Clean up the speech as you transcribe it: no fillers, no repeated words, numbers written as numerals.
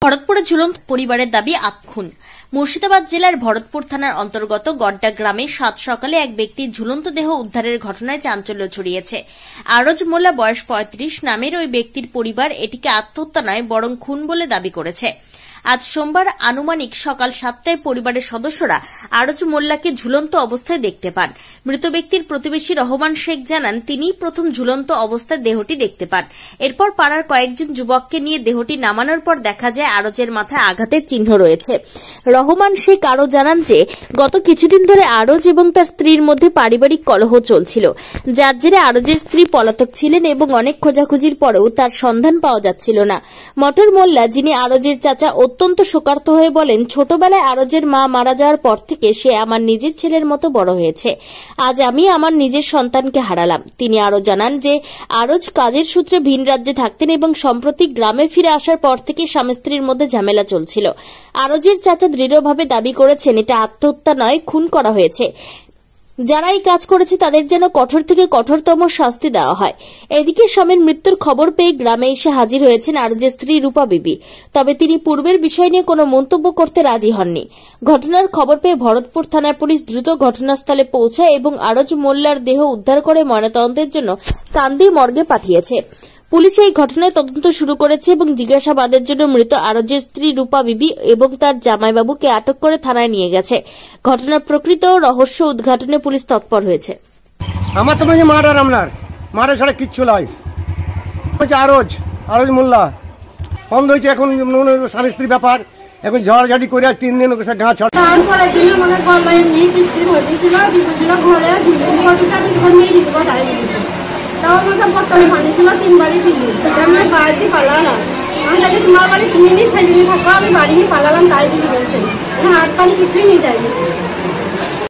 ভরতপুরে ঝুলন্ত পরিবারের দাবি আত্মখুন। মুর্শিদাবাদ জেলার ভরতপুর থানার অন্তর্গত গড্ডা গ্রামে সাত সকালে এক ব্যক্তির ঝুলন্ত দেহ উদ্ধারের ঘটনায় চাঞ্চল্য ছড়িয়েছে। আরজ মোল্লা বয়স ৩৫ নামের ওই ব্যক্তির পরিবার এটিকে আত্মহত্যা নয় বরং খুন বলে দাবি করেছে। আজ সোমবার আনুমানিক সকাল ৭টায় পরিবারের সদস্যরা আরজ মোল্লাকে ঝুলন্ত অবস্থায় দেখতে পান। মৃত ব্যক্তির প্রতিবেশী রহমান শেখ জানান, তিনিই প্রথম ঝুলন্ত অবস্থায় দেহটি দেখতে পান। এরপর পাড়ার কয়েকজন যুবককে নিয়ে দেহটি নামানোর পর দেখা যায় আরজের মাথায় আঘাতের চিহ্ন রয়েছে। রহমান শেখ আরও জানান যে গত কিছুদিন ধরে আরজ এবং তার স্ত্রীর মধ্যে পারিবারিক কলহ চলছিল, যার জেরে আরজের স্ত্রী পলাতক ছিলেন এবং অনেক খোঁজাখুঁজির পরেও তার সন্ধান পাওয়া যাচ্ছিল না। মটর মোল্লা, যিনি আরজের চাচা, অত্যন্ত শোকার্ত হয়ে বলেন, ছোটবেলায় আরজের মা মারা যাওয়ার পর থেকে সে আমার নিজের ছেলের মতো বড় হয়েছে। আজ আমি আমার নিজের সন্তানকে হারালাম। তিনি আরো জানান যে আরজ কাজের সূত্রে ভিন রাজ্যে থাকতেন এবং সম্প্রতি গ্রামে ফিরে আসার পর থেকে স্বামী স্ত্রীর মধ্যে ঝামেলা চলছিল। আরজের চাচা দৃঢ়ভাবে দাবি করেছেন এটা আত্মহত্যা নয়, খুন করা হয়েছে। যারা এই কাজ করেছে তাদের যেন কঠোর থেকে কঠোরতম শাস্তি দেওয়া হয়। এদিকে স্বামীর মৃত্যুর খবর পেয়ে গ্রামে এসে হাজির হয়েছেন আরজের স্ত্রী রূপা বিবি। তবে তিনি পূর্বের বিষয় নিয়ে কোনো মন্তব্য করতে রাজি হননি। ঘটনার খবর পেয়ে ভরতপুর থানার পুলিশ দ্রুত ঘটনাস্থলে পৌঁছায় এবং আরজ মোল্লার দেহ উদ্ধার করে ময়নাতদন্তের জন্য কান্দি মর্গে পাঠিয়েছে। পুলিশ এই ঘটনায় তদন্ত শুরু করেছে এবং জিজ্ঞাসাবাদের জন্য মৃত আরজের স্ত্রী রূপা বিবি এবং তার জামাইবাবুকে আটক করে থানায় নিয়ে গেছে। ঘটনার প্রকৃত রহস্য উদ্ঘাটনে পুলিশ তৎপর হয়েছে। আমার তো মারা ছাড়া কিচ্ছু নয়। আরজ মোল্লা বন্ধ হয়েছে, এখন স্বামী স্ত্রী ব্যাপার, এখন ঝড়ঝাড়ি করে 3 দিন গা ছাড় তাও আমাকে বর্তমানে ভালো ছিল 3 বাড়ি 3 দিন আমি বাড়িতে পালালাম। আমি তাকে তোমার বাড়ি তুমি নিয়ে সেদিনই থাকো, আমি বাড়ি নিয়ে পালালাম, তাই দিদি বলছেন হাত পানি কিছুই নিয়ে